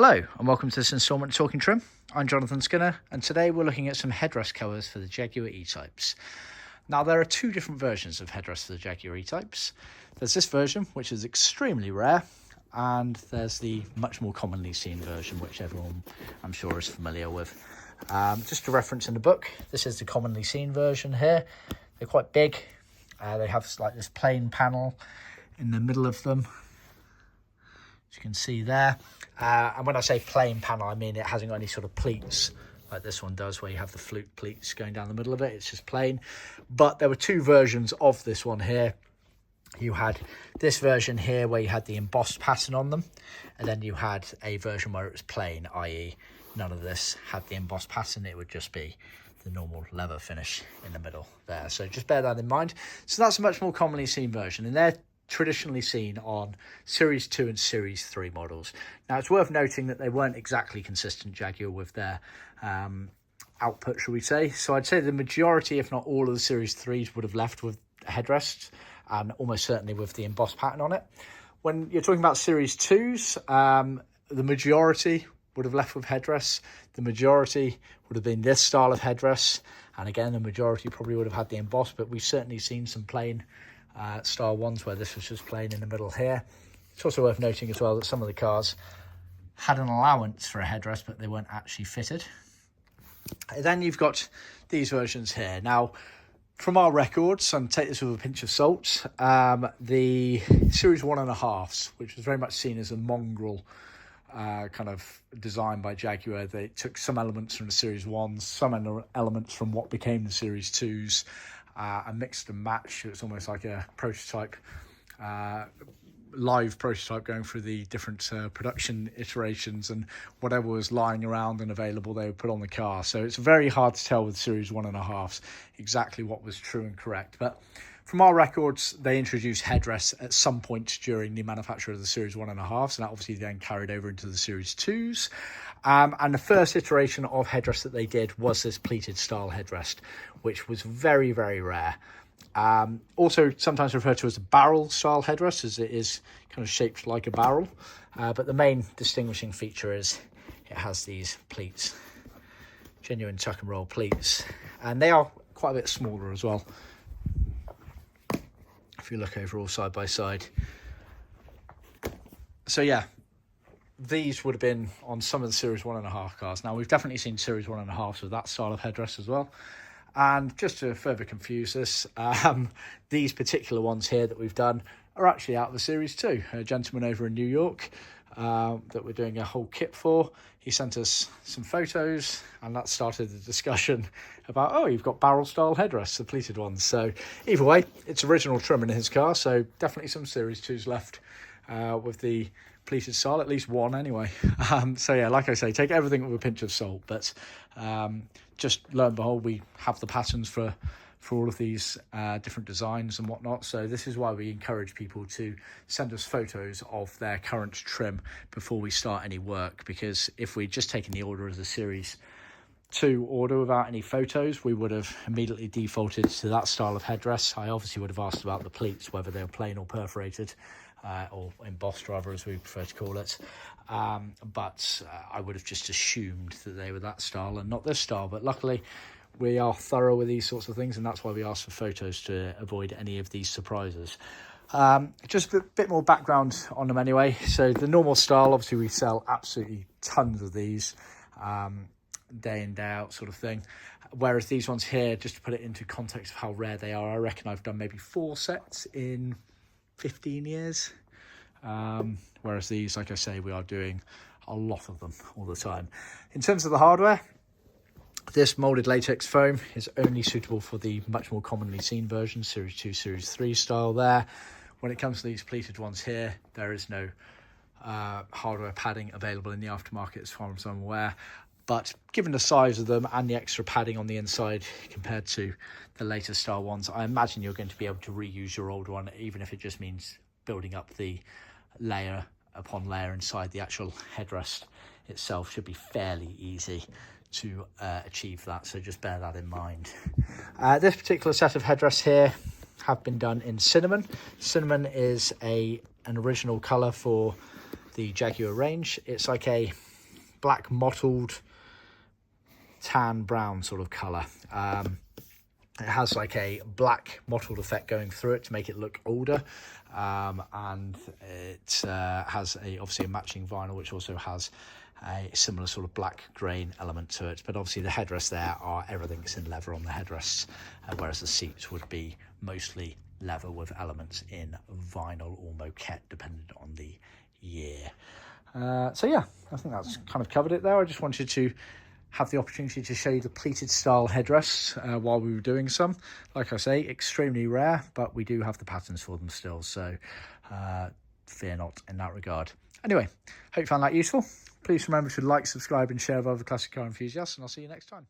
Hello and welcome to this instalment of Talkin Trim. I'm Jonathan Skinner and today we're looking at some headrest covers for the Jaguar E-Types. Now there are two different versions of headrests for the Jaguar E-Types. There's this version which is extremely rare, and there's the much more commonly seen version which everyone I'm sure is familiar with. Just to reference in the book, this is the commonly seen version here. They're quite big. They have like this plain panel in the middle of them, as you can see there. And when I say plain panel, I mean it hasn't got any sort of pleats like this one does, where you have the flute pleats going down the middle of it. It's just plain. But there were two versions of this one here. You had this version here where you had the embossed pattern on them, and then you had a version where it was plain, i.e. none of this had the embossed pattern. It would just be the normal leather finish in the middle there. So just bear that in mind. So that's a much more commonly seen version, and they're traditionally seen on Series 2 and Series 3 models. Now, it's worth noting that they weren't exactly consistent, Jaguar, with their output, shall we say. So I'd say the majority, if not all of the Series 3s would have left with headrests, and almost certainly with the embossed pattern on it. When you're talking about Series 2s, the majority would have left with headrests. The majority would have been this style of headrests. And again, the majority probably would have had the embossed, but we've certainly seen some plain style ones where this was just plain in the middle here. It's also worth noting as well that some of the cars had an allowance for a headrest, but they weren't actually fitted. And then you've got these versions here. Now, from our records, and take this with a pinch of salt, the Series 1.5s, which was very much seen as a mongrel kind of design by Jaguar. They took some elements from the Series 1s, some elements from what became the Series 2s, and mixed and matched. It's almost like a prototype, live prototype going through the different production iterations, and whatever was lying around and available they would put on the car. So it's very hard to tell with Series 1.5s exactly what was true and correct. But from our records, they introduced headrests at some point during the manufacture of the Series 1.5s, and that obviously then carried over into the Series 2s. And the first iteration of headrest that they did was this pleated style headrest, which was very, very rare. Also sometimes referred to as a barrel style headrest, as it is kind of shaped like a barrel. But the main distinguishing feature is it has these pleats, genuine tuck and roll pleats. And they are quite a bit smaller as well, if you look overall side by side. So yeah, these would have been on some of the Series 1.5 cars. Now, we've definitely seen Series 1.5s with that style of headrest as well. And just to further confuse this, these particular ones here that we've done are actually out of the Series 2. A gentleman over in New York that we're doing a whole kit for, he sent us some photos, and that started the discussion about, oh, you've got barrel style headrests, the pleated ones. So either way, it's original trim in his car, so definitely some Series 2s left with the pleated style, at least one anyway. So yeah, like I say, take everything with a pinch of salt, but just lo and behold, we have the patterns for all of these different designs and whatnot. So this is why we encourage people to send us photos of their current trim before we start any work, because if we'd just taken the order as a Series 2 order without any photos, we would have immediately defaulted to that style of headrest. I obviously would have asked about the pleats, whether they were plain or perforated, or embossed rather, as we prefer to call it. But I would have just assumed that they were that style and not this style. But luckily, we are thorough with these sorts of things, and that's why we ask for photos, to avoid any of these surprises. Just a bit more background on them anyway. So the normal style, obviously we sell absolutely tons of these, day in, day out sort of thing. Whereas these ones here, just to put it into context of how rare they are, I reckon I've done maybe 4 sets in 15 years. Whereas these, like I say, we are doing a lot of them all the time. In terms of the hardware, this molded latex foam is only suitable for the much more commonly seen version, Series 2, Series 3 style there. When it comes to these pleated ones here, there is no hardware padding available in the aftermarket as far as I'm aware. But given the size of them and the extra padding on the inside compared to the later style ones, I imagine you're going to be able to reuse your old one, even if it just means building up the layer upon layer inside the actual headrest itself. Should be fairly easy to achieve that, so just bear that in mind. This particular set of headrests here have been done in cinnamon. Cinnamon is an original colour for the Jaguar range. It's like a black mottled tan brown sort of colour. It has like a black mottled effect going through it to make it look older, and it has obviously a matching vinyl which also has a similar sort of black grain element to it. But obviously the headrests there are everything's in leather on the headrests, whereas the seats would be mostly leather with elements in vinyl or moquette depending on the year. So yeah, I think that's kind of covered it there. I just wanted to have the opportunity to show you the pleated style headrests while we were doing some. Like I say, extremely rare, but we do have the patterns for them still, so fear not in that regard. Anyway, hope you found that useful. Please remember to like, subscribe and share with other classic car enthusiasts, and I'll see you next time.